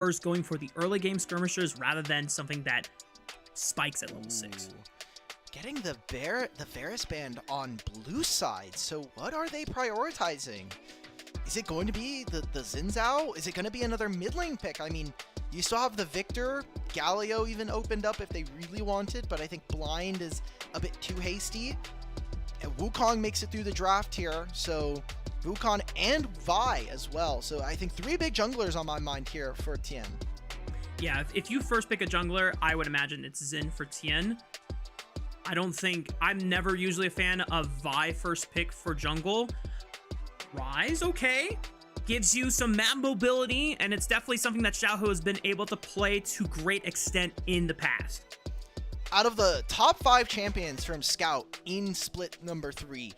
prefers going for the early game skirmishers rather than something that spikes at level 6. Getting the Varus band on blue side. So what are they prioritizing? Is it going to be the Xin Zhao? Is it going to be another mid lane pick? I mean, you still have the Victor. Galio even opened up if they really wanted, but I think Blind is a bit too hasty. And Wukong makes it through the draft here, so Wukong and Vi as well. So I think 3 big junglers on my mind here for Tian. Yeah, if you first pick a jungler, I would imagine it's Xin for Tian. I'm never usually a fan of Vi first pick for jungle. Rise, okay. Gives you some map mobility, and it's definitely something that Xiaohu has been able to play to great extent in the past. Out of the top 5 champions from Scout in split number 3,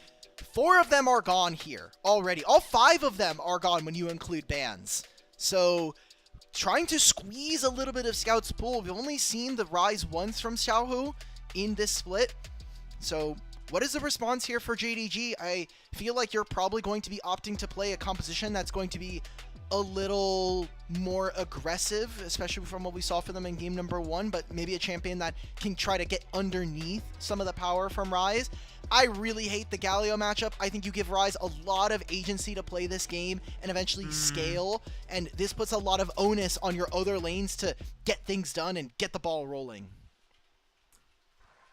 4 of them are gone here already. All 5 of them are gone when you include bans. So trying to squeeze a little bit of Scout's pool. We've only seen the Rise once from Xiaohu in this split. So what is the response here for JDG? I feel like you're probably going to be opting to play a composition that's going to be a little more aggressive, especially from what we saw for them in game number 1, but maybe a champion that can try to get underneath some of the power from Rise. I really hate the Galio matchup. I think you give Rise a lot of agency to play this game and eventually scale, and this puts a lot of onus on your other lanes to get things done and get the ball rolling.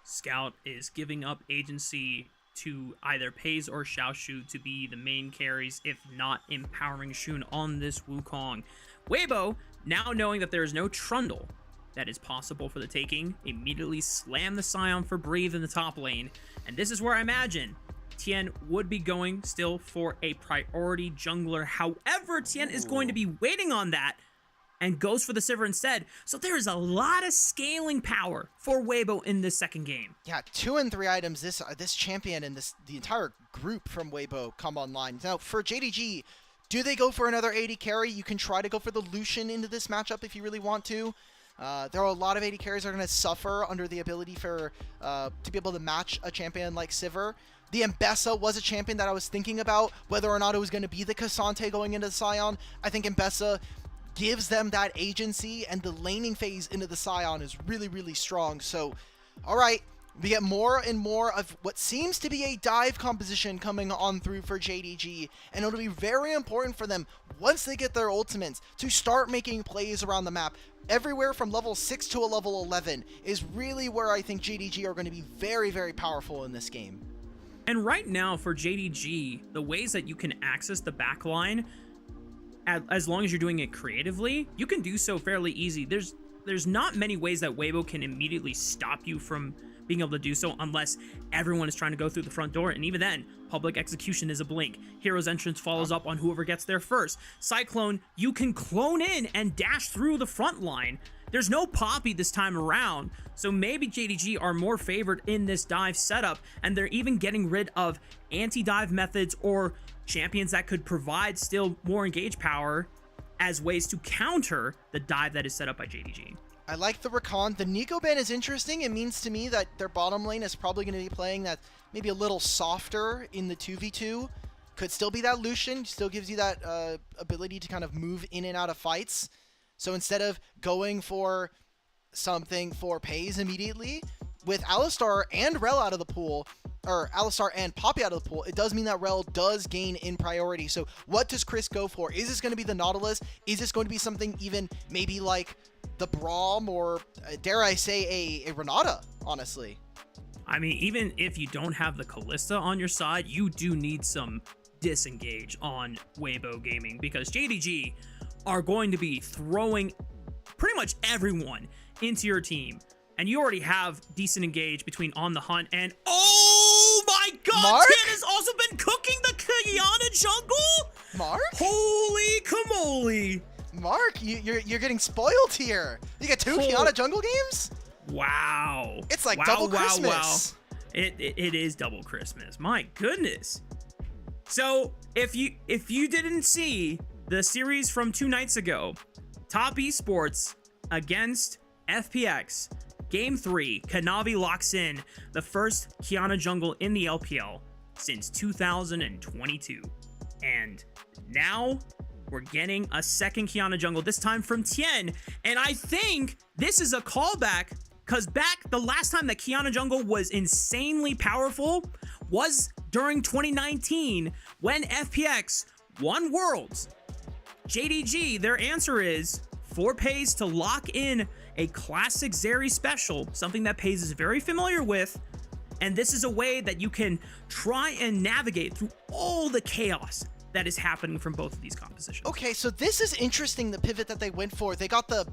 Scout is giving up agency to either Peyz or Xiaoxu to be the main carries, if not empowering Shun on this Wukong. Weibo, now knowing that there is no Trundle that is possible for the taking, immediately slam the Scion for Breathe in the top lane. And this is where I imagine Tian would be going still for a priority jungler. However, Tian is going to be waiting on that and goes for the Sivir instead. So there is a lot of scaling power for Weibo in this second game. Yeah, 2 and 3 items this champion and the entire group from Weibo come online. Now for JDG, do they go for another AD carry? You can try to go for the Lucian into this matchup if you really want to. There are a lot of AD carries that are going to suffer under the ability for to be able to match a champion like Sivir. The Mbessa was a champion that I was thinking about, whether or not it was going to be the Cassante going into the Scion. I think Mbessa gives them that agency, and the laning phase into the Scion is really, really strong. So, all right, we get more and more of what seems to be a dive composition coming on through for JDG, and it'll be very important for them once they get their ultimates to start making plays around the map. Everywhere from level 6 to a level 11 is really where I think JDG are going to be very, very powerful in this game. And right now for JDG, the ways that you can access the backline, as long as you're doing it creatively, you can do so fairly easy. There's not many ways that Weibo can immediately stop you from being able to do so unless everyone is trying to go through the front door, and even then, public execution is a blink. Hero's entrance follows up on whoever gets there first. Cyclone, you can clone in and dash through the front line. There's no Poppy this time around, so maybe JDG are more favored in this dive setup, and they're even getting rid of anti-dive methods or champions that could provide still more engage power as ways to counter the dive that is set up by JDG. I like the recon. The Nico ban is interesting. It means to me that their bottom lane is probably going to be playing that maybe a little softer in the 2v2. Could still be that Lucian, still gives you that ability to kind of move in and out of fights. So instead of going for something for Peyz immediately, with Alistar and Rel out of the pool, or Alistar and Poppy out of the pool, it does mean that Rel does gain in priority. So what does Chris go for? Is this going to be the Nautilus? Is this going to be something even maybe like the Braum, or dare I say a Renata, honestly? I mean, even if you don't have the Kalista on your side, you do need some disengage on Weibo Gaming, because JDG are going to be throwing pretty much everyone into your team. And you already have decent engage between On the Hunt and... Oh my god! Mark? Tian has also been cooking the Kiana jungle? Mark? Holy camole! Mark, you're getting spoiled here. You get 2 Kiana jungle games? Wow. It's like double Christmas. Wow. It is double Christmas. My goodness. So, if you didn't see the series from 2 nights ago, Top Esports against FPX, Game 3, Kanavi locks in the first Kiana jungle in the LPL since 2022. And now we're getting a second Qiyana jungle, this time from Tian. And I think this is a callback, because back the last time that Qiyana jungle was insanely powerful was during 2019 when FPX won Worlds. JDG, their answer is for Peyz to lock in a classic Zeri special, something that Peyz is very familiar with. And this is a way that you can try and navigate through all the chaos that is happening from both of these compositions. Okay, so this is interesting, the pivot that they went for. They got the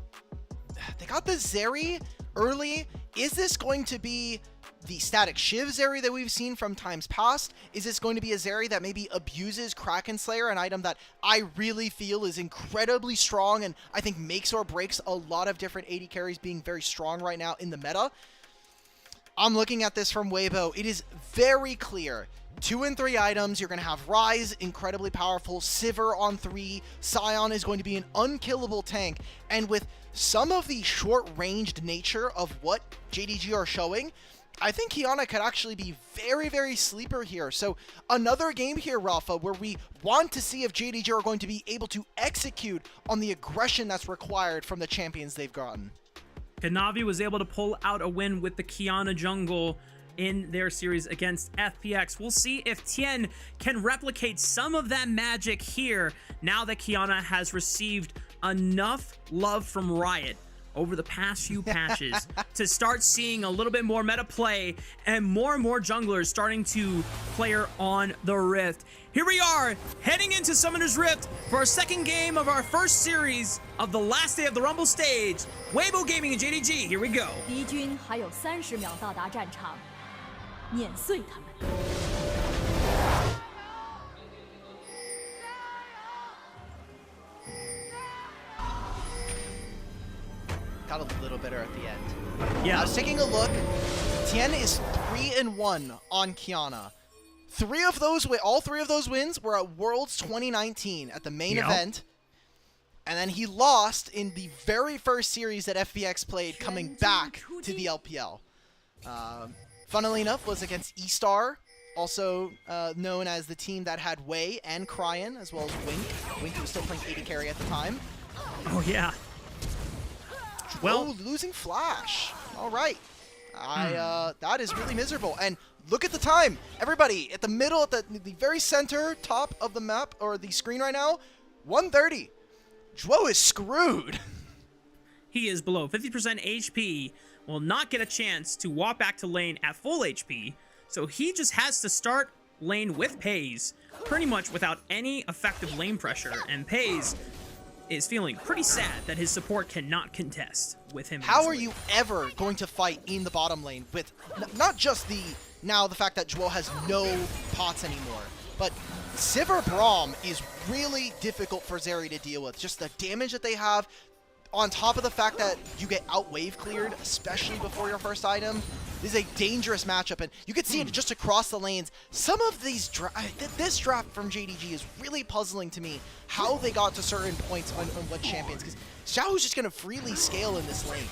Zeri early. Is this going to be the static Shiv Zeri that we've seen from times past? Is this going to be a Zeri that maybe abuses Kraken Slayer, an item that I really feel is incredibly strong and I think makes or breaks a lot of different AD carries being very strong right now in the meta? I'm looking at this from Weibo. It is very clear. 2 and 3 items. You're going to have Ryze, incredibly powerful. Sivir on 3. Sion is going to be an unkillable tank. And with some of the short-ranged nature of what JDG are showing, I think Qiyana could actually be very, very sleeper here. So another game here, Raafaa, where we want to see if JDG are going to be able to execute on the aggression that's required from the champions they've gotten. Kanavi was able to pull out a win with the Qiyana jungle in their series against FPX. We'll see if Tian can replicate some of that magic here now that Qiyana has received enough love from Riot over the past few patches to start seeing a little bit more meta play and more junglers starting to player on the Rift. Here we are heading into Summoner's Rift for our second game of our first series of the last day of the Rumble stage. Weibo Gaming and JDG, here we go. 敌军还有30秒到达战场，碾碎他们。 Got a little better at the end. Yeah. I was taking a look. Tian is 3-1 on Qiyana. All three of those wins were at Worlds 2019 at the main event. And then he lost in the very first series that FPX played coming back to the LPL. Funnily enough, was against E-Star, also known as the team that had Wei and Cryan, as well as Wink. Wink was still playing AD carry at the time. Oh, yeah. Well, losing Flash. All right. That is really miserable. And look at the time. Everybody, at the middle, at the very center, top of the map, or the screen right now, 1:30. Zhuo is screwed. he is below 50% HP, will not get a chance to walk back to lane at full HP, so he just has to start lane with Peyz, pretty much without any effective lane pressure, and Peyz is feeling pretty sad that his support cannot contest with him. How are you ever going to fight in the bottom lane with not just the fact that Zhuo has no pots anymore, but Sivir Braum is really difficult for Zeri to deal with. Just the damage that they have, on top of the fact that you get out-wave cleared, especially before your first item. This is a dangerous matchup, and you can see it just across the lanes. Some of these this draft from JDG is really puzzling to me, how they got to certain points on what champions, because Xiaohu's just going to freely scale in this lane.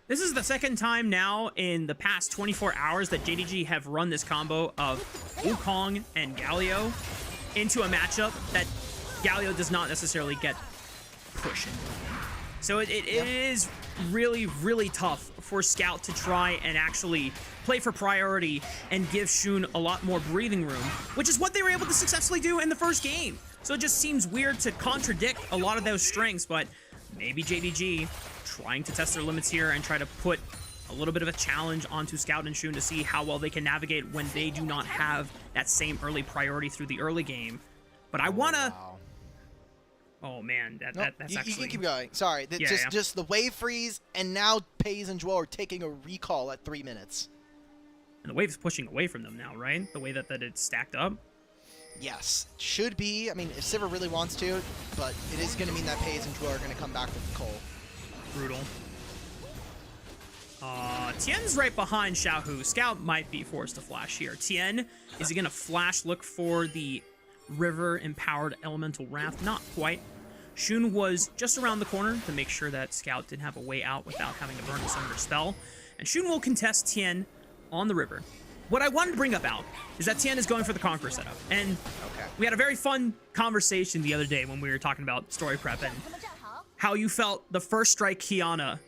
This is the second time now in the past 24 hours that JDG have run this combo of Wukong and Galio into a matchup that Galio does not necessarily get pushing. So it is really, really tough for Scout to try and actually play for priority and give Xun a lot more breathing room, which is what they were able to successfully do in the first game. So it just seems weird to contradict a lot of those strengths, but maybe JDG trying to test their limits here and try to put a little bit of a challenge onto Scout and Xun to see how well they can navigate when they do not have that same early priority through the early game. But I want to... Wow. Oh man, that's actually... You can keep going. Sorry, just the wave freeze, and now Peyz and Zhuo are taking a recall at 3 minutes. And the wave's pushing away from them now, right? The way that it's stacked up? Yes, should be. I mean, if Sivir really wants to, but it is going to mean that Peyz and Zhuo are going to come back with the Cole. Brutal. Tian's right behind Xiaohu. Scout might be forced to flash here. Tian, is he going to flash, look for the river-empowered elemental raft? Not quite. Xun was just around the corner to make sure that Scout didn't have a way out without having to burn a Summoner spell. And Xun will contest Tian on the river. what I wanted to bring up, Alk, is that Tian is going for the Conqueror setup. And we had a very fun conversation the other day when we were talking about story prep and how you felt the first strike Kiana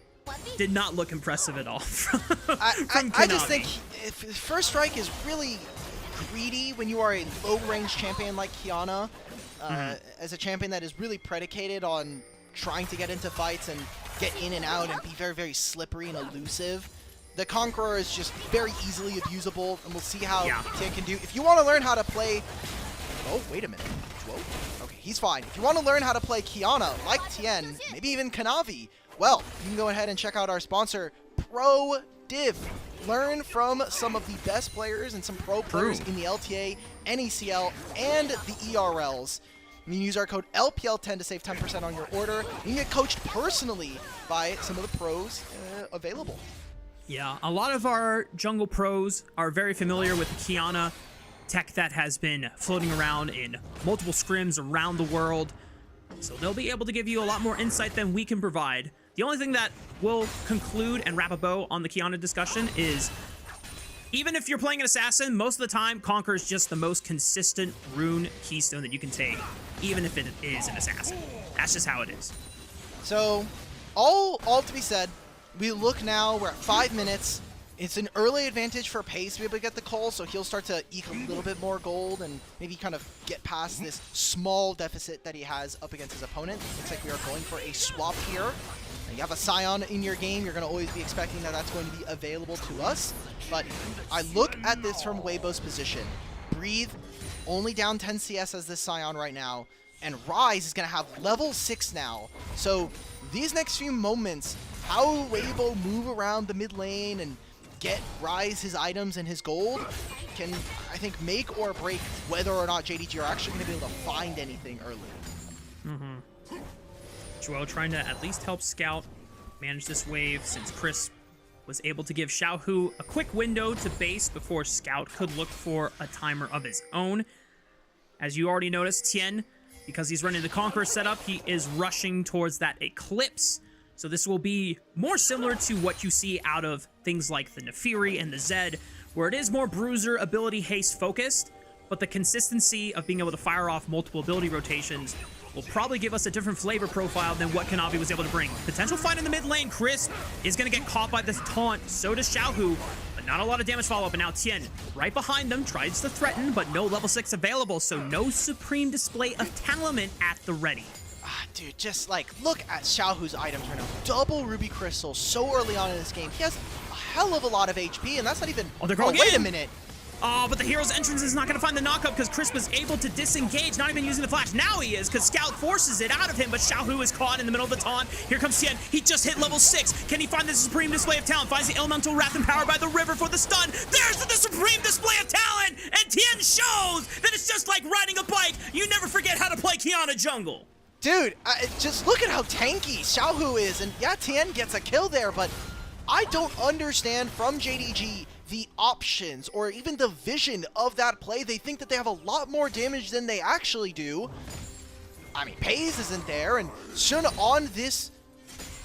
did not look impressive at all from I just think first strike is really greedy when you are a low-range champion like Kiana, as a champion that is really predicated on trying to get into fights and get in and out and be very, very slippery and elusive. The Conqueror is just very easily abusable, and we'll see how Tian can do. If you want to learn how to play... Oh, wait a minute. Whoa. Okay, he's fine. If you want to learn how to play Kiana, like Tian, maybe even Kanavi, well, you can go ahead and check out our sponsor, Pro Div. Learn from some of the best players and some pro players in the LTA, NECL, and the ERLs. You can use our code LPL10 to save 10% on your order. You can get coached personally by some of the pros available. Yeah, a lot of our jungle pros are very familiar with the Kiana tech that has been floating around in multiple scrims around the world. So they'll be able to give you a lot more insight than we can provide. The only thing that will conclude and wrap a bow on the Kiana discussion is, even if you're playing an assassin, most of the time, Conquer is just the most consistent rune keystone that you can take, even if it is an assassin. That's just how it is. So, all to be said, we look now, we're at 5 minutes. It's an early advantage for Peyz to be able to get the call, so he'll start to eke a little bit more gold and maybe kind of get past this small deficit that he has up against his opponent. Looks like we are going for a swap here. Now, you have a Scion in your game, you're going to always be expecting that that's going to be available to us. But I look at this from Weibo's position. Breathe, only down 10 CS as this Scion right now, and Rise is going to have level 6 now. So these next few moments, how Weibo move around the mid lane and get Rise his items and his gold can, I think, make or break whether or not JDG are actually going to be able to find anything early. Joel trying to at least help Scout manage this wave, since Chris was able to give Xiaohu a quick window to base before Scout could look for a timer of his own. As you already noticed, Tian, because he's running the Conqueror setup, he is rushing towards that Eclipse. So this will be more similar to what you see out of things like the Nefiri and the Zed, where it is more bruiser ability haste focused, but the consistency of being able to fire off multiple ability rotations will probably give us a different flavor profile than what Kanavi was able to bring. Potential fight in the mid lane. Chris is going to get caught by this taunt. So does Xiaohu, but not a lot of damage follow-up. And now Tian, right behind them, tries to threaten, but no level 6 available, so no supreme display of talent at the ready. Dude, just like, look at Xiaohu's items right now. Double Ruby Crystal so early on in this game. He has a hell of a lot of HP, and that's not even... Oh, they're going wait in. a minute. Oh, but the hero's entrance is not going to find the knockup because Chris was able to disengage, not even using the flash. Now he is, because Scout forces it out of him, but Xiaohu is caught in the middle of the taunt. Here comes Tian. He just hit level 6. Can he find the supreme display of talent? Finds the elemental wrath empowered by the river for the stun. There's the supreme display of talent, and Tian shows that it's just like riding a bike. You never forget how to play Kiana jungle. Dude, just look at how tanky Xiaohu is, and yeah, Tian gets a kill there, but I don't understand from JDG the options or even the vision of that play. They think that they have a lot more damage than they actually do. I mean, Peyz isn't there, and Shun on this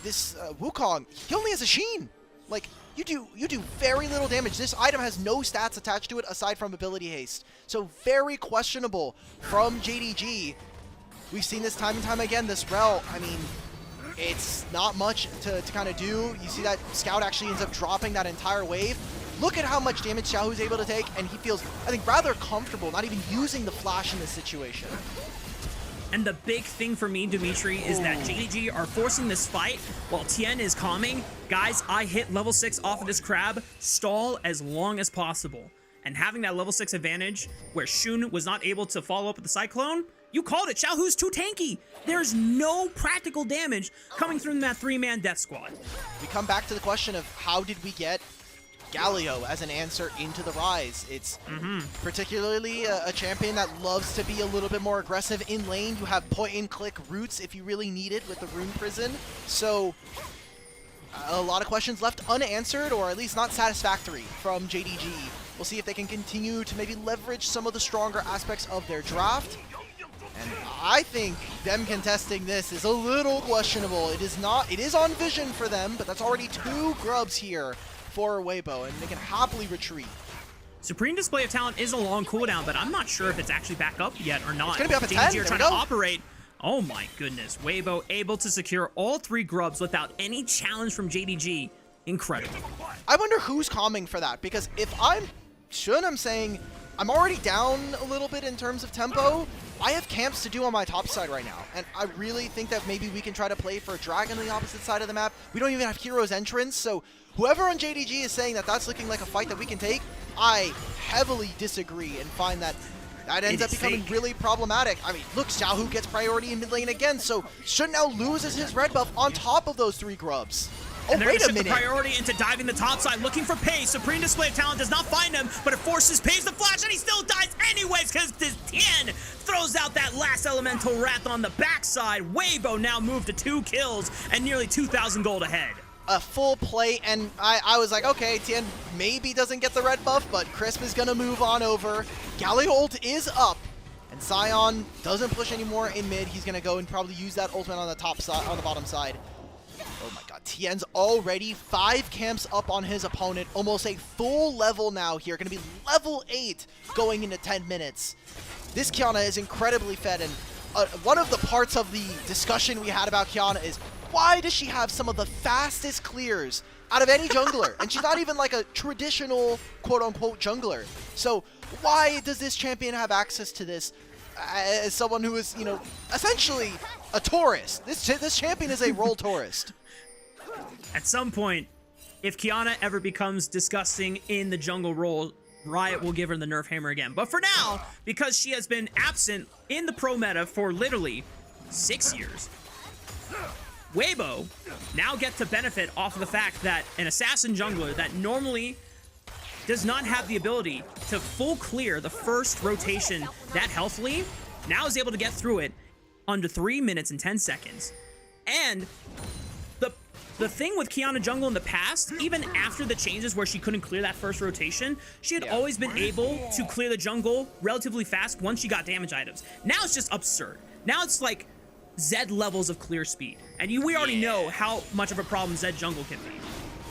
Wukong, he only has a Sheen. Like, you do very little damage. This item has no stats attached to it aside from ability haste. So very questionable from JDG. We've seen this time and time again, this Rel, I mean, it's not much to kind of do. You see that Scout actually ends up dropping that entire wave. Look at how much damage Xiaohu is able to take, and he feels, I think, rather comfortable not even using the flash in this situation. And the big thing for me, Dimitri, is that JDG are forcing this fight while Tian is calming. Guys, I hit level 6 off of this crab. Stall as long as possible. And having that level 6 advantage where Shun was not able to follow up with the Cyclone, you called it. Xiaohu's too tanky. There's no practical damage coming through that 3-man death squad. We come back to the question of how did we get Galio as an answer into the Rise. It's particularly a champion that loves to be a little bit more aggressive in lane. You have point-and-click roots if you really need it with the Rune Prison. So a lot of questions left unanswered, or at least not satisfactory from JDG. We'll see if they can continue to maybe leverage some of the stronger aspects of their draft. And I think them contesting this is a little questionable. It is on vision for them, but that's already 2 grubs here for Weibo, and they can happily retreat. Supreme Display of Talent is a long cooldown, but I'm not sure if it's actually back up yet or not. It's gonna be up at 10. JDG There are we trying to go. operate. Oh my goodness. Weibo able to secure all 3 grubs without any challenge from JDG. Incredible. I wonder who's calming for that, because if I'm Shun, I'm saying I'm already down a little bit in terms of tempo. I have camps to do on my top side right now, and I really think that maybe we can try to play for a dragon on the opposite side of the map. We don't even have heroes entrance, so whoever on JDG is saying that that's looking like a fight that we can take, I heavily disagree and find that that ends up becoming really problematic. I mean, look, Xiaohu gets priority in mid lane again, so Shun now loses his red buff on top of those 3 grubs. Oh, and they're wait gonna a shift minute. the priority into diving the top side, looking for Peyz. Supreme Display of Talent does not find him, but it forces Peyz to flash, and he still dies anyways because this Tian throws out that last elemental wrath on the backside. Weibo now moved to 2 kills and nearly 2,000 gold ahead. A full play, and I was like, okay, Tian maybe doesn't get the red buff, but Crisp is gonna move on over. Galley ult is up, and Sion doesn't push anymore in mid. He's gonna go and probably use that ultimate on the top side, on the bottom side. Oh my god, Tian's already 5 camps up on his opponent, almost a full level now here, gonna be level 8 going into 10 minutes. This Qiyana is incredibly fed, and one of the parts of the discussion we had about Qiyana is, why does she have some of the fastest clears out of any jungler? And she's not even like a traditional quote-unquote jungler. So why does this champion have access to this as someone who is, you know, essentially a tourist? This champion is a role tourist. At some point, if Qiyana ever becomes disgusting in the jungle role, Riot will give her the nerf hammer again. But for now, because she has been absent in the pro meta for literally 6 years, Weibo now get to benefit off of the fact that an assassin jungler that normally does not have the ability to full clear the first rotation that healthily, now is able to get through it under 3 minutes and 10 seconds. And the thing with Qiyana jungle in the past, even after the changes where she couldn't clear that first rotation, she had always been able to clear the jungle relatively fast once she got damage items. Now it's just absurd. Now it's like Zed levels of clear speed. And we already know how much of a problem Zed jungle can be.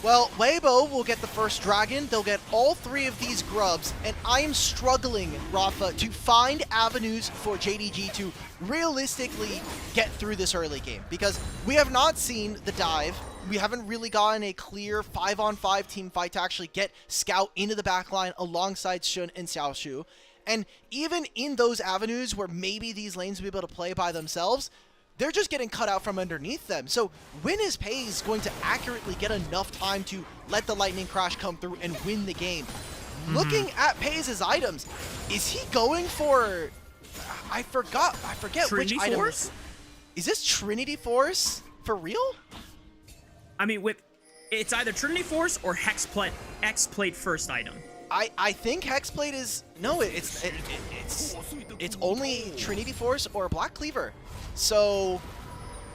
Well, Weibo will get the first dragon, they'll get all 3 of these grubs, and I am struggling, Rafa, to find avenues for JDG to realistically get through this early game, because we have not seen the dive, we haven't really gotten a clear 5-on-5 team fight to actually get Scout into the backline alongside Shun and Xiaoxu, and even in those avenues where maybe these lanes will be able to play by themselves, they're just getting cut out from underneath them. So when is Peyz going to accurately get enough time to let the lightning crash come through and win the game? Looking at Peyz's items, is he going for, I forget Trinity which item. Force? Is this Trinity Force for real? I mean, it's either Trinity Force or X-Plate first item. I think Hexblade is, no, it's only Trinity Force or Black Cleaver. So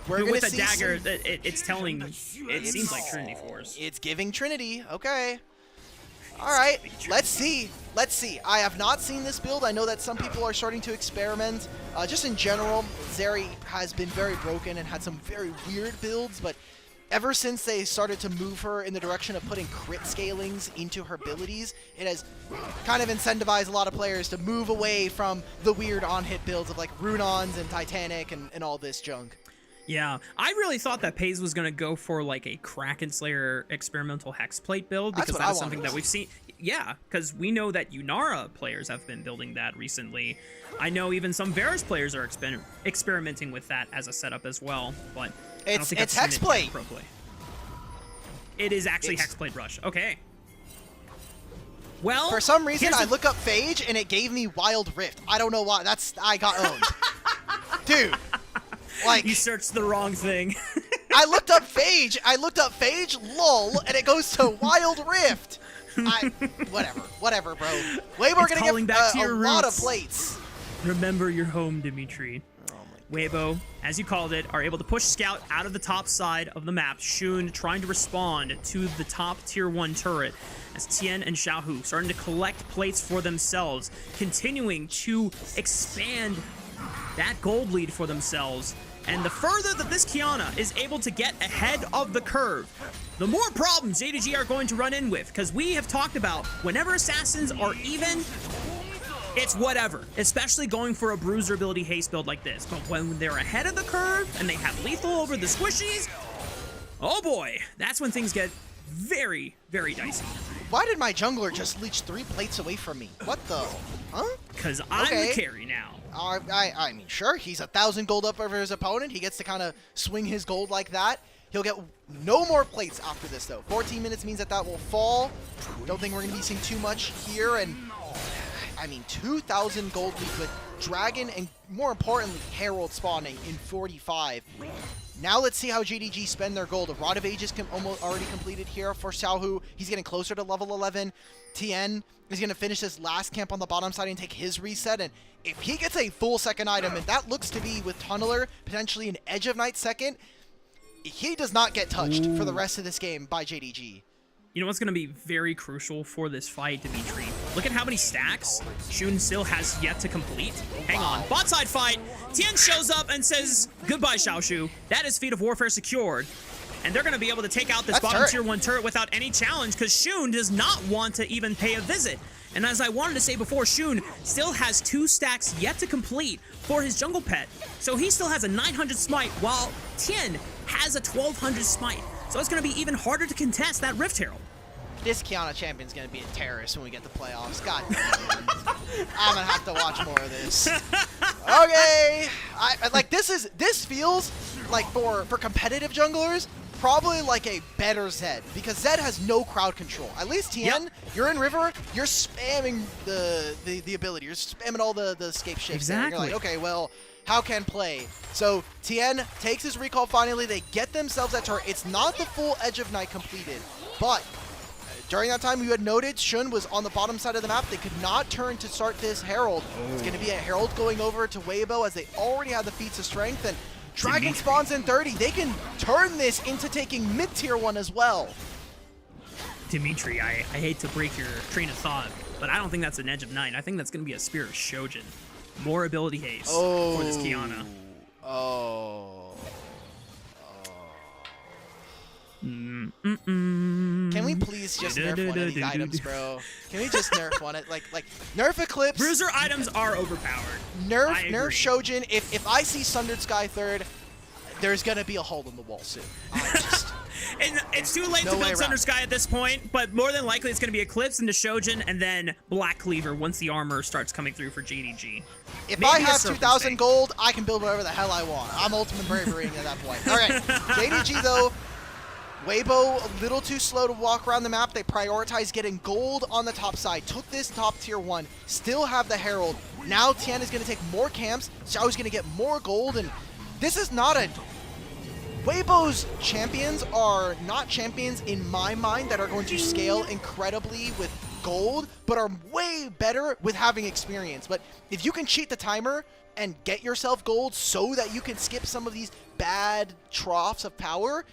we're going to see with a dagger, it's telling, it seems like Trinity Force. It's giving Trinity, okay. All right, let's see. I have not seen this build. I know that some people are starting to experiment. Just in general, Zeri has been very broken and had some very weird builds, but ever since they started to move her in the direction of putting crit scalings into her abilities, it has kind of incentivized a lot of players to move away from the weird on-hit builds of like Runons and Titanic and all this junk. Yeah, I really thought that Peyz was going to go for like a Kraken Slayer experimental Hexplate build, because that is something that we've seen. Yeah, because we know that Yunara players have been building that recently. I know even some Varus players are experimenting with that as a setup as well, but it's Hexplate. It is actually Hexplate Rush. Okay. Well, for some reason I look up Phage and it gave me Wild Rift. I don't know why. I got owned. Dude. Like, you searched the wrong thing. I looked up Phage, lol, and it goes to Wild Rift. Whatever, bro. Weibo gonna get a lot of plates. Remember your home, Dimitri. Weibo, as you called it, are able to push Scout out of the top side of the map. Shun trying to respond to the top tier 1 turret as Tian and Xiaohu starting to collect plates for themselves, continuing to expand that gold lead for themselves. And the further that this Kiana is able to get ahead of the curve, the more problems JDG are going to run in with. Because we have talked about whenever assassins are even, it's whatever. Especially going for a bruiser ability haste build like this. But when they're ahead of the curve and they have lethal over the squishies, oh boy, that's when things get very, very dicey. Why did my jungler just leech 3 plates away from me? What the? Huh? Because I'm the carry now. I mean, sure, he's 1,000 gold up over his opponent. He gets to kind of swing his gold like that. He'll get no more plates after this, though. 14 minutes means that that will fall. Don't think we're going to be seeing too much here. And, I mean, 2,000 gold lead with Dragon and, more importantly, Herald spawning in 45. Now let's see how JDG spend their gold. A Rod of Ages almost already completed here for Xiaohu. He's getting closer to level 11. Tian is going to finish his last camp on the bottom side and take his reset. And if he gets a full second item, and that looks to be with Tunneler, potentially an Edge of Night second, he does not get touched for the rest of this game by JDG. You know what's going to be very crucial for this fight, Dimitri? Look at how many stacks Shun still has yet to complete. Hang on. Bot side fight. Tian shows up and says, goodbye, Xiaoxu. That is Feat of Warfare secured. And they're going to be able to take out this bottom tier 1 turret without any challenge because Shun does not want to even pay a visit. And as I wanted to say before, Shun still has 2 stacks yet to complete for his jungle pet. So he still has a 900 smite while Tian has a 1200 smite. So it's going to be even harder to contest that Rift Herald. This Kiana champion's going to be a terrorist when we get the playoffs. God damn it. I'm going to have to watch more of this. Okay. This feels like for competitive junglers, probably like a better Zed, because Zed has no crowd control. At least Tian, you're in River, you're spamming the ability. You're spamming all the escape shifts. Exactly. You're like, okay, well, how can play? So Tian takes his recall finally. They get themselves that turret. It's not the full Edge of Night completed, but during that time, you had noted Shun was on the bottom side of the map. They could not turn to start this Herald. It's going to be a Herald going over to Weibo as they already have the feats of strength. And Dragon spawns in 30. They can turn this into taking mid-tier 1 as well. Dimitri, I hate to break your train of thought, but I don't think that's an Edge of Night. I think that's going to be a Spirit of Shojin. More ability haste for this Kiana. Can we please just nerf one of these items, bro? Can we just nerf one? Like nerf Eclipse. Bruiser items are overpowered. Nerf Shojin. If I see Sundered Sky 3rd, there's gonna be a hole in the wall soon. And it's too late to build Sundered Sky at this point, but more than likely it's gonna be Eclipse into Shojin and then Black Cleaver once the armor starts coming through for JDG. If I have 2,000 gold, I can build whatever the hell I want. I'm Ultimate Bravery at that point. All right, JDG though. Weibo, a little too slow to walk around the map. They prioritize getting gold on the top side. Took this top tier 1. Still have the Herald. Now Tian is going to take more camps. Xiaohu's going to get more gold. And this is not a... Weibo's champions are not champions in my mind that are going to scale incredibly with gold, but are way better with having experience. But if you can cheat the timer and get yourself gold so that you can skip some of these bad troughs of power...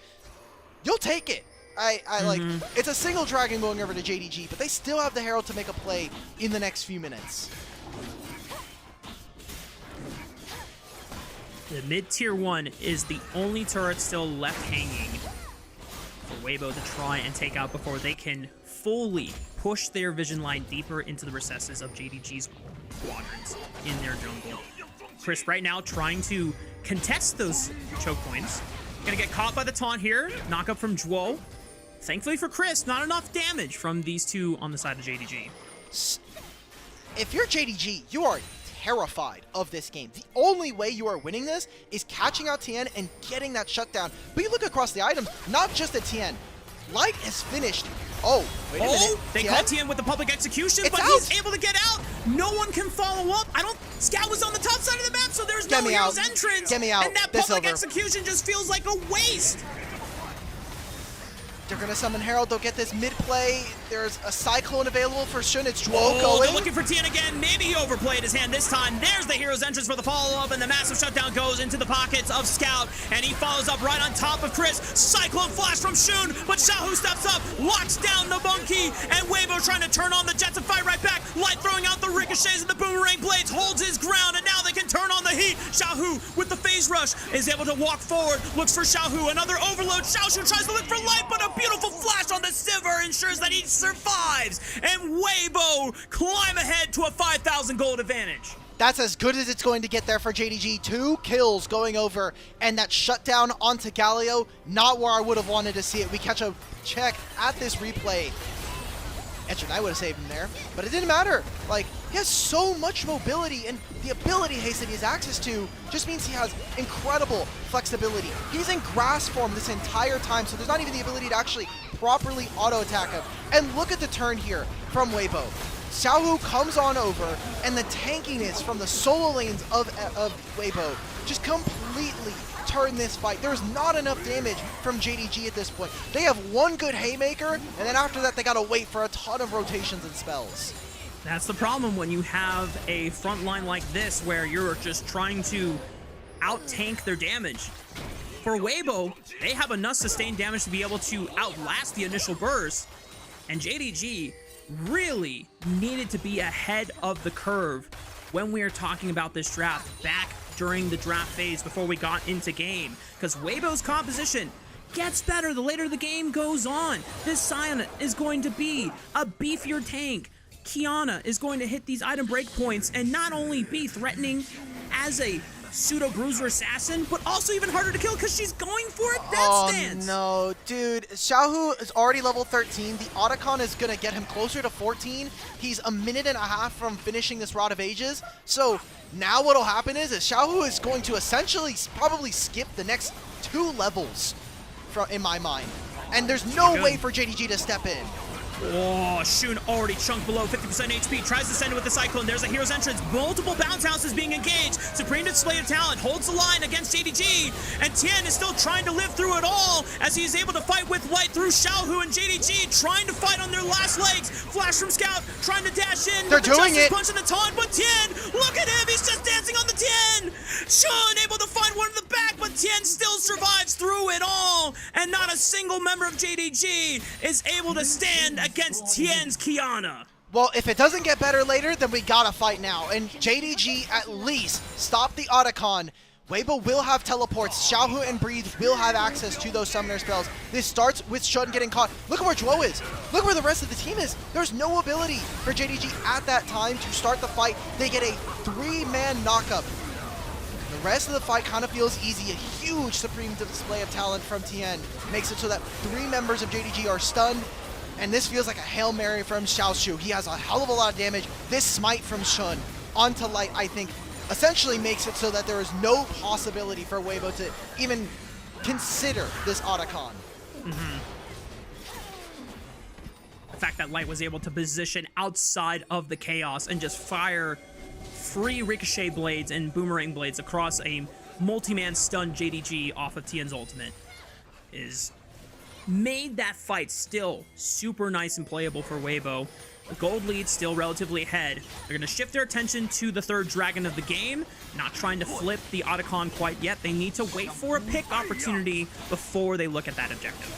You'll take it. Like, it's a single dragon going over to JDG, but they still have the Herald to make a play in the next few minutes. The mid-tier 1 is the only turret still left hanging for Weibo to try and take out before they can fully push their vision line deeper into the recesses of JDG's quadrants in their jungle. Chris right now trying to contest those choke points. Gonna get caught by the taunt here. Knock up from Zhuo. Thankfully for Chris, not enough damage from these two on the side of JDG. If you're JDG, you are terrified of this game. The only way you are winning this is catching out Tian and getting that shutdown. But you look across the items, not just at Tian. Light is finished. Oh, wait a minute. They caught Tian with the public execution, but he's able to get out. No one can follow up. Scout was on the top side of the map, so there's no hero's entrance. Get me out. And that public execution just feels like a waste. They're gonna summon Herald. They'll get this mid play. There's a Cyclone available for Shun. It's Zhuo Oh, going. they're looking for Tian again. Maybe he overplayed his hand this time. There's the hero's entrance for the follow-up, and the massive shutdown goes into the pockets of Scout, and he follows up right on top of Chris. Cyclone flash from Shun, but Xiaohu steps up, locks down the monkey, and Weibo trying to turn on the Jets and fight right back. Light throwing out the ricochets and the boomerang blades, holds his ground, and now they can turn on the heat. Xiaohu with the phase rush is able to walk forward, looks for Xiaohu. Another overload. Xiaoxu tries to look for light, but a beautiful flash on the Sivir ensures that he survives, and Weibo climb ahead to a 5,000 gold advantage. That's as good as it's going to get there for JDG. 2 kills going over, and that shutdown onto Galio, not where I would have wanted to see it. We catch a check at this replay. Edge and I would have saved him there, but it didn't matter. Like, he has so much mobility, and the ability haste that he has access to just means he has incredible flexibility. He's in grass form this entire time, so there's not even the ability to actually properly auto-attack him. And look at the turn here from Weibo. Xiaohu comes on over, and the tankiness from the solo lanes of Weibo just completely turn this fight. There's not enough damage from JDG at this point. They have one good haymaker, and then after that they gotta wait for a ton of rotations and spells. That's the problem when you have a front line like this where you're just trying to out-tank their damage. For Weibo, they have enough sustained damage to be able to outlast the initial burst, and JDG really needed to be ahead of the curve when we are talking about this draft back during the draft phase before we got into game, because Weibo's composition gets better the later the game goes on. This Scion is going to be a beefier tank. Kiana is going to hit these item breakpoints and not only be threatening as a pseudo bruiser assassin, but also even harder to kill because she's going for a death stance. No, dude. Xiaohu is already level 13. The Otacon is going to get him closer to 14. He's a minute and a half from finishing this Rod of Ages. So now what'll happen is Xiaohu is going to essentially probably skip the next 2 levels in my mind. And there's no way for JDG to step in. Oh, Shun already chunked below 50% HP. Tries to send it with the Cyclone. There's a hero's entrance. Multiple bounce houses being engaged. Supreme Display of Talent holds the line against JDG. And Tian is still trying to live through it all as he is able to fight with light through Xiaohu and JDG trying to fight on their last legs. Flash from Scout trying to dash in. They're doing it. Punch in the taunt, but Tian, look at him. He's just dancing on the Tian. Shun able to find one in the back, but Tian still survives through it all. And not a single member of JDG is able to stand against Tian's Kiana. Well, if it doesn't get better later, then we gotta fight now. And JDG at least stop the Otacon. Weibo will have teleports. Xiaohu and Breathe will have access to those summoner spells. This starts with Shun getting caught. Look at where Zhuo is. Look where the rest of the team is. There's no ability for JDG at that time to start the fight. They get a 3-man knockup. The rest of the fight kind of feels easy. A huge Supreme Display of Talent from Tian makes it so that 3 members of JDG are stunned. And this feels like a Hail Mary from Xiaoxu. He has a hell of a lot of damage. This smite from Shun onto Light, I think, essentially makes it so that there is no possibility for Weibo to even consider this Otacon. The fact that Light was able to position outside of the chaos and just fire free ricochet blades and boomerang blades across a multi-man stun JDG off of Tian's ultimate is made that fight still super nice and playable for Weibo. The gold lead still relatively ahead. They're going to shift their attention to the 3rd dragon of the game, not trying to flip the Otacon quite yet. They need to wait for a pick opportunity before they look at that objective.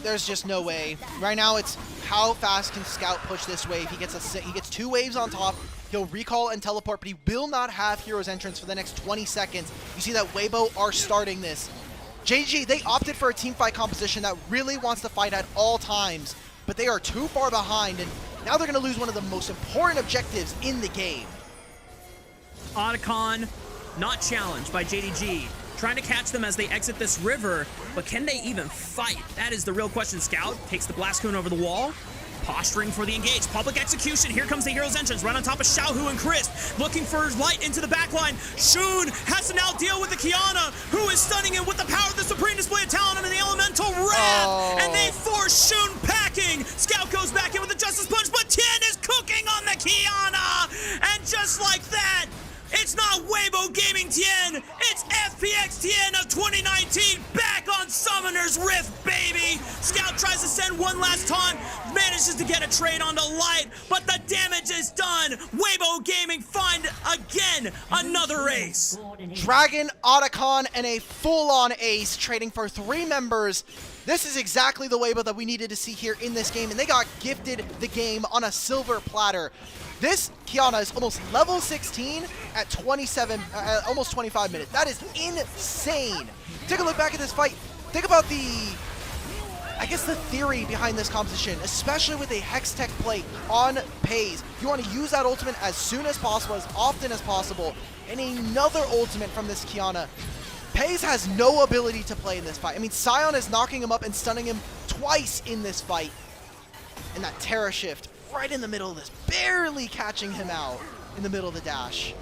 There's just no way. Right now it's how fast can Scout push this wave. He gets 2 waves on top. He'll recall and teleport, but he will not have Hero's Entrance for the next 20 seconds. You see that Weibo are starting this. JDG, they opted for a teamfight composition that really wants to fight at all times, but they are too far behind, and now they're going to lose one of the most important objectives in the game. Otacon not challenged by JDG. Trying to catch them as they exit this river, but can they even fight? That is the real question. Scout takes the Blast Cone over the wall. Posturing for the engage. Public execution. Here comes the hero's entrance. Right on top of Xiaohu and Chris. Looking for Light into the backline. Shun has to now deal with the Kiana, who is stunning him with the power of the Supreme Display of Talent and the Elemental Wrath. And they force Shun packing. Scout goes back in with the Justice Punch, but Tian is cooking on the Kiana. And just like that, it's not Weibo Gaming Tian. It's FPX Tian of 2019 back on Summer. Summoner's Rift, baby! Scout tries to send one last taunt, manages to get a trade onto Light, but the damage is done! Weibo Gaming find, again, another ace! Dragon, Otacon, and a full-on ace, trading for 3 members. This is exactly the Weibo that we needed to see here in this game, and they got gifted the game on a silver platter. This Qiyana is almost level 16 at 27, almost 25 minutes. That is insane. Take a look back at this fight. Think about I guess the theory behind this composition, especially with a Hex Tech play on Peyz. You want to use that ultimate as soon as possible, as often as possible, and another ultimate from this Qiyana. Peyz has no ability to play in this fight. I mean, Sion is knocking him up and stunning him twice in this fight. And that Terra Shift right in the middle of this, barely catching him out in the middle of the dash.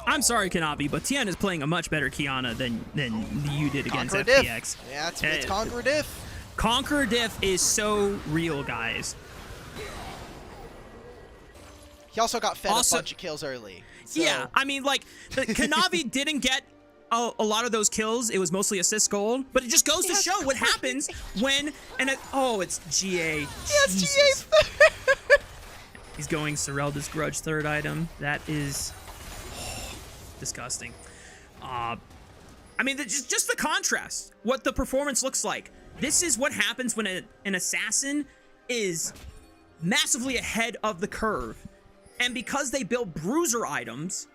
I'm sorry, Kanavi, but Tian is playing a much better Qiyana than you did against Conqueror FPX. Diff. Yeah, it's Conqueror Diff. Conqueror Diff is so real, guys. He also got fed a bunch of kills early. So. Yeah, I mean, like, Kanavi didn't get a lot of those kills. It was mostly assist gold, but it just goes to show what happens when it's GA. Yes, GA. He's going Sorelda's Grudge third item. That is disgusting. I mean, just the contrast, what the performance looks like. This is what happens when an assassin is massively ahead of the curve. And because they build bruiser items,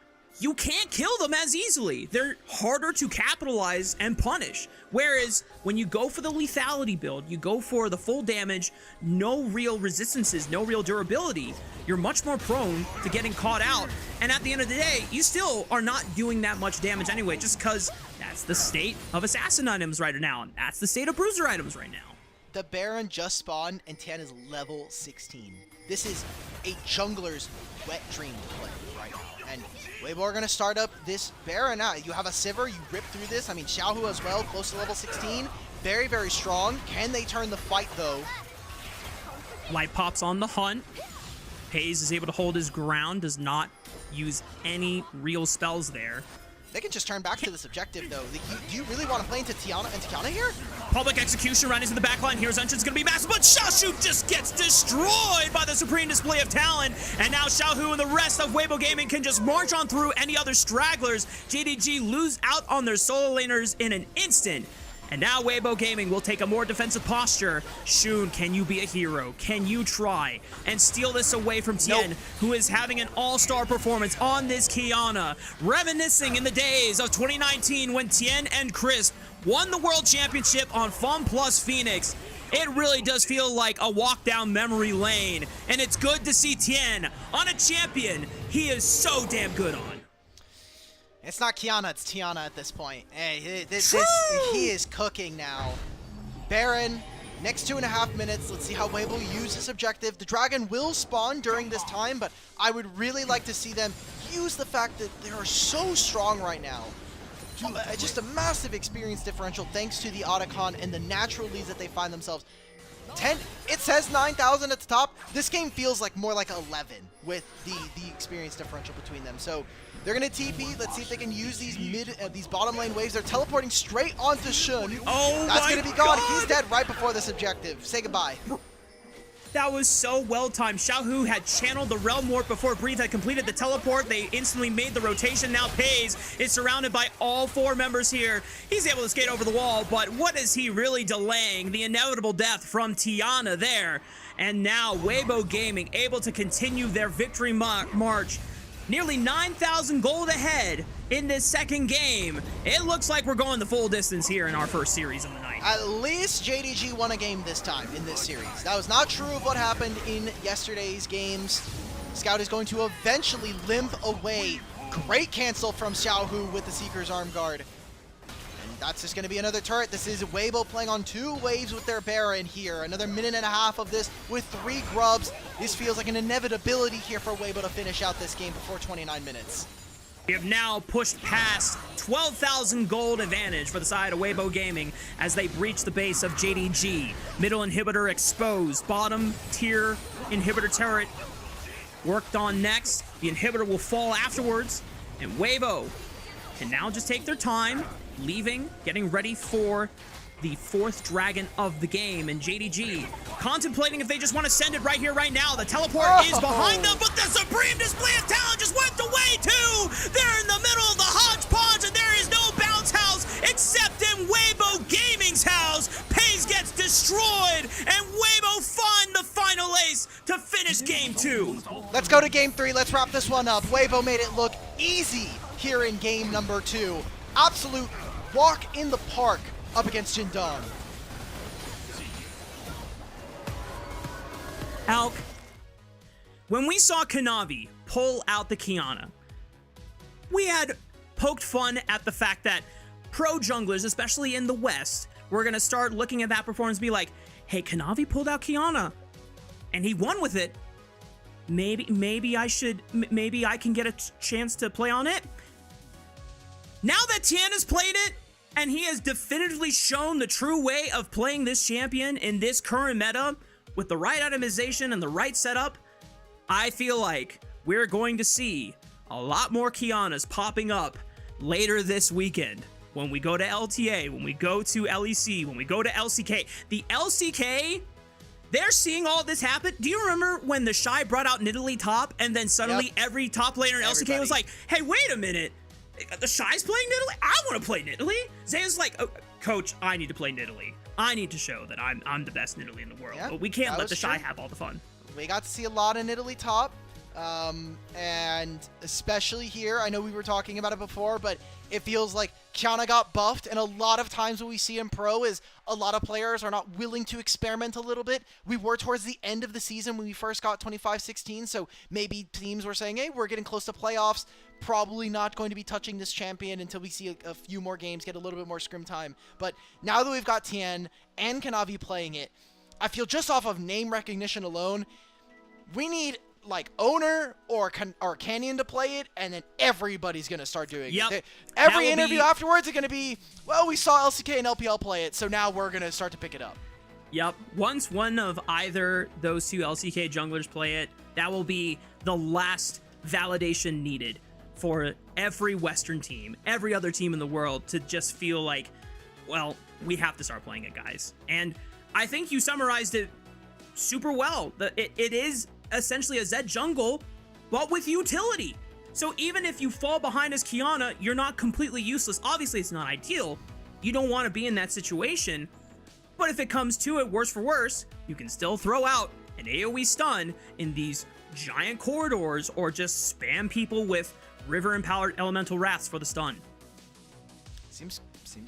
you can't kill them as easily. They're harder to capitalize and punish. Whereas when you go for the lethality build, you go for the full damage, no real resistances, no real durability, you're much more prone to getting caught out. And at the end of the day, you still are not doing that much damage anyway, just because that's the state of assassin items right now. That's the state of bruiser items right now. The Baron just spawned and Tian is level 16. This is a jungler's wet dream to play right now. And Weibo are going to start up this Baron out. You have a Sivir, you rip through this. I mean, Xiaohu as well, close to level 16. Very, very strong. Can they turn the fight, though? Light pops on the hunt. Peyz is able to hold his ground, does not use any real spells there. They can just turn back to this objective, though. Do you really want to play into Tiana here? Public execution right into the backline. Hero's entrance going to be massive, but Xiaoxu just gets destroyed by the supreme display of talent. And now Xiaohu and the rest of Weibo Gaming can just march on through any other stragglers. JDG lose out on their solo laners in an instant. And now Weibo Gaming will take a more defensive posture. Shun, can you be a hero? Can you try and steal this away from Tian, who is having an all-star performance on this Qiyana, reminiscing in the days of 2019 when Tian and Chris won the World Championship on Fun Plus Phoenix. It really does feel like a walk down memory lane, and it's good to see Tian on a champion he is so damn good on. It's not Qiyana, it's Tiana at this point. Hey, he is cooking now. Baron, next 2.5 minutes. Let's see how Weibo use this objective. The dragon will spawn during this time, but I would really like to see them use the fact that they are so strong right now. Just a massive experience differential thanks to the Otacon and the natural leads that they find themselves. It says 9,000 at the top. This game feels like more like 11 with the experience differential between them. So they're gonna TP. Let's see if they can use these bottom lane waves. They're teleporting straight onto Shun. Oh, that's gonna be gone. God. He's dead right before this objective. Say goodbye. That was so well timed. Xiaohu had channeled the Realm Warp before Breathe had completed the teleport. They instantly made the rotation. Now Peyz is surrounded by all 4 members here. He's able to skate over the wall, but what is he really delaying? The inevitable death from Tiana there. And now Weibo Gaming able to continue their victory march. Nearly 9,000 gold ahead in this second game. It looks like we're going the full distance here in our first series of the night. At least JDG won a game this time in this series. That was not true of what happened in yesterday's games. Scout is going to eventually limp away. Great cancel from Xiaohu with the Seeker's Arm Guard. And that's just going to be another turret. This is Weibo playing on 2 waves with their Baron here. Another 1.5 minutes of this with 3 grubs. This feels like an inevitability here for Weibo to finish out this game before 29 minutes. We have now pushed past 12,000 gold advantage for the side of Weibo Gaming as they breach the base of JDG. Middle inhibitor exposed. Bottom tier inhibitor turret worked on next. The inhibitor will fall afterwards. And Weibo can now just take their time, leaving, getting ready for the 4th dragon of the game, and JDG contemplating if they just want to send it right here, right now. The teleport is behind them, but the supreme display of talent just went away too! They're in the middle of the hodgepodge, and there is no bounce house except in Weibo Gaming's house. Peyz gets destroyed, and Weibo find the final ace to finish game 2. Let's go to game 3. Let's wrap this one up. Weibo made it look easy here in game number 2. Absolute walk in the park up against Jindong. Alk, when we saw Kanavi pull out the Kiana, we had poked fun at the fact that pro junglers, especially in the West, were going to start looking at that performance and be like, hey, Kanavi pulled out Kiana, and he won with it. Maybe I can get a chance to play on it. Now that Tian has played it, and he has definitively shown the true way of playing this champion in this current meta with the right itemization and the right setup, I feel like we're going to see a lot more Kianas popping up later this weekend. When we go to LTA, when we go to LEC, when we go to LCK. The LCK, they're seeing all this happen. Do you remember when the Shy brought out Nidalee top, and then suddenly every top laner in LCK was like, hey, wait a minute. The Shy's playing Nidalee? I want to play Nidalee. Zaya's like, oh, coach, I need to play Nidalee. I need to show that I'm the best Nidalee in the world. Yeah, but we can't let the Shy have all the fun. We got to see a lot of Nidalee top. And especially here, I know we were talking about it before, but it feels like Kiana got buffed, and a lot of times what we see in pro is a lot of players are not willing to experiment a little bit. We were towards the end of the season when we first got 25-16, so maybe teams were saying, hey, we're getting close to playoffs, probably not going to be touching this champion until we see a few more games, get a little bit more scrim time. But now that we've got Tian and Kanavi playing it, I feel just off of name recognition alone, we need like Owner or Canyon to play it, and then everybody's going to start doing it. Every interview afterwards is going to be, well, we saw LCK and LPL play it, so now we're going to start to pick it up. Yep. Once one of either those two LCK junglers play it, that will be the last validation needed for every Western team, every other team in the world to just feel like, well, we have to start playing it, guys. And I think you summarized it super well. It is essentially a Zed jungle, but with utility. So even if you fall behind as Kiana, you're not completely useless. Obviously, it's not ideal. You don't want to be in that situation. But if it comes to it, worse for worse, you can still throw out an AoE stun in these giant corridors or just spam people with river-empowered elemental wraths for the stun. Seems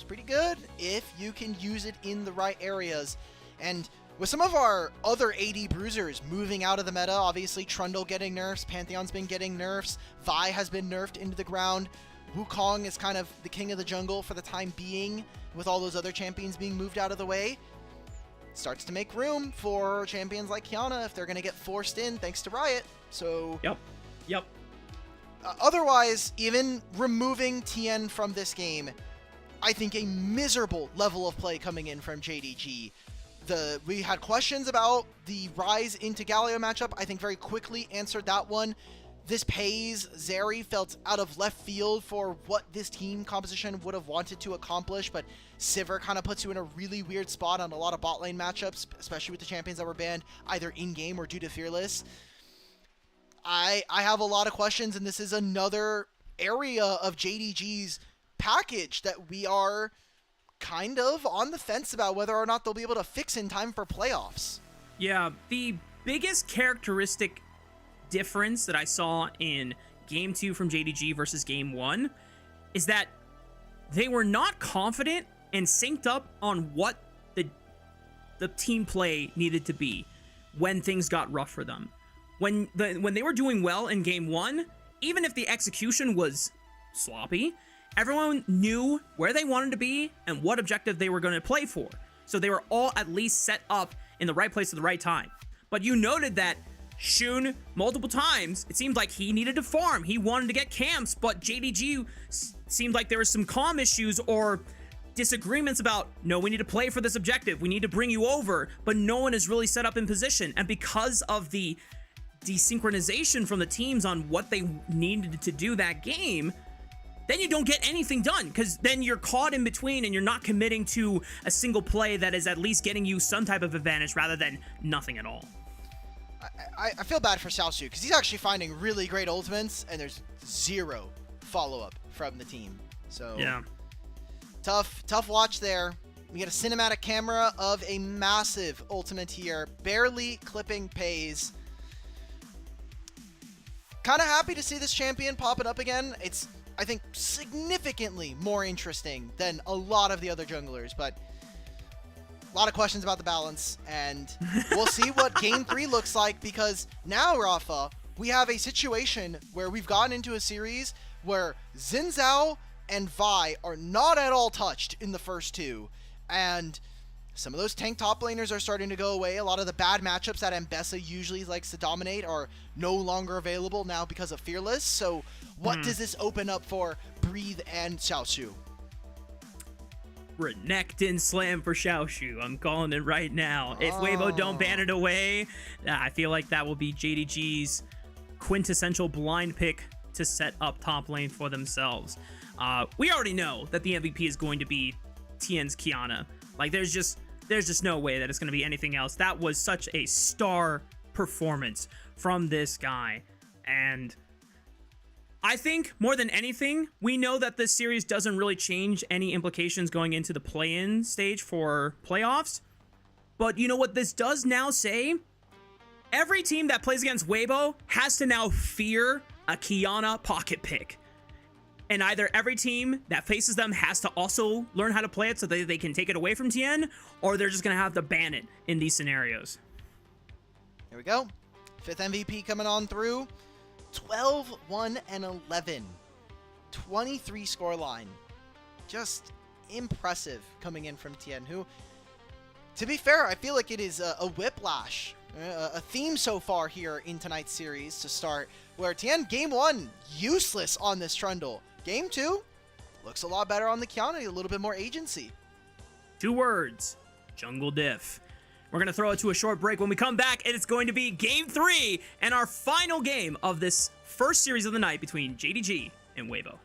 pretty good if you can use it in the right areas. And with some of our other AD bruisers moving out of the meta, obviously Trundle getting nerfs, Pantheon's been getting nerfs, Vi has been nerfed into the ground, Wukong is kind of the king of the jungle for the time being, with all those other champions being moved out of the way. Starts to make room for champions like Kiana if they're going to get forced in thanks to Riot. So Yep. Otherwise, even removing Tian from this game, I think a miserable level of play coming in from JDG. We had questions about the Rise into Galio matchup. I think very quickly answered that one. This Peyz Zeri felt out of left field for what this team composition would have wanted to accomplish, but Sivir kind of puts you in a really weird spot on a lot of bot lane matchups, especially with the champions that were banned either in-game or due to Fearless. I have a lot of questions, and this is another area of JDG's package that we are kind of on the fence about whether or not they'll be able to fix in time for playoffs. Yeah, the biggest characteristic difference that I saw in Game 2 from JDG versus Game 1 is that they were not confident and synced up on what the team play needed to be when things got rough for them. When they were doing well in Game 1, even if the execution was sloppy, everyone knew where they wanted to be and what objective they were going to play for. So they were all at least set up in the right place at the right time. But you noted that Shun, multiple times, it seemed like he needed to farm. He wanted to get camps, but JDG seemed like there were some comm issues or disagreements about, no, we need to play for this objective. We need to bring you over, but no one is really set up in position. And because of the desynchronization from the teams on what they needed to do that game, then you don't get anything done, because then you're caught in between and you're not committing to a single play that is at least getting you some type of advantage rather than nothing at all. I feel bad for Xiaoxu because he's actually finding really great ultimates, and there's zero follow-up from the team. So yeah, tough watch there. We get a cinematic camera of a massive ultimate here, barely clipping Peyz. Kind of happy to see this champion popping up again. It's, I think, significantly more interesting than a lot of the other junglers, but a lot of questions about the balance, and we'll see what Game 3 looks like, because now, Raafaa, we have a situation where we've gotten into a series where Xin Zhao and Vi are not at all touched in the first two, and some of those tank top laners are starting to go away. A lot of the bad matchups that Mbessa usually likes to dominate are no longer available now because of Fearless. So what does this open up for Breathe and Xiaoxu? Renekton slam for Xiaoxu. I'm calling it right now. If Weibo don't ban it away, I feel like that will be JDG's quintessential blind pick to set up top lane for themselves. We already know that the MVP is going to be Tian's Qiyana. Like, there's just no way that it's going to be anything else. That was such a star performance from this guy. And I think more than anything, we know that this series doesn't really change any implications going into the play-in stage for playoffs. But you know what this does now say? Every team that plays against Weibo has to now fear a Qiyana pocket pick. And either every team that faces them has to also learn how to play it so that they can take it away from Tian, or they're just going to have to ban it in these scenarios. Here we go. 5th MVP coming on through. 12, 1, and 11. 23 scoreline. Just impressive coming in from Tian, who, to be fair, I feel like it is a whiplash. A theme so far here in tonight's series to start, where Tian, game 1, useless on this Trundle. Game 2, looks a lot better on the Qiyana, a little bit more agency. 2 words, jungle diff. We're going to throw it to a short break. When we come back, it's going to be game 3 and our final game of this first series of the night between JDG and Weibo.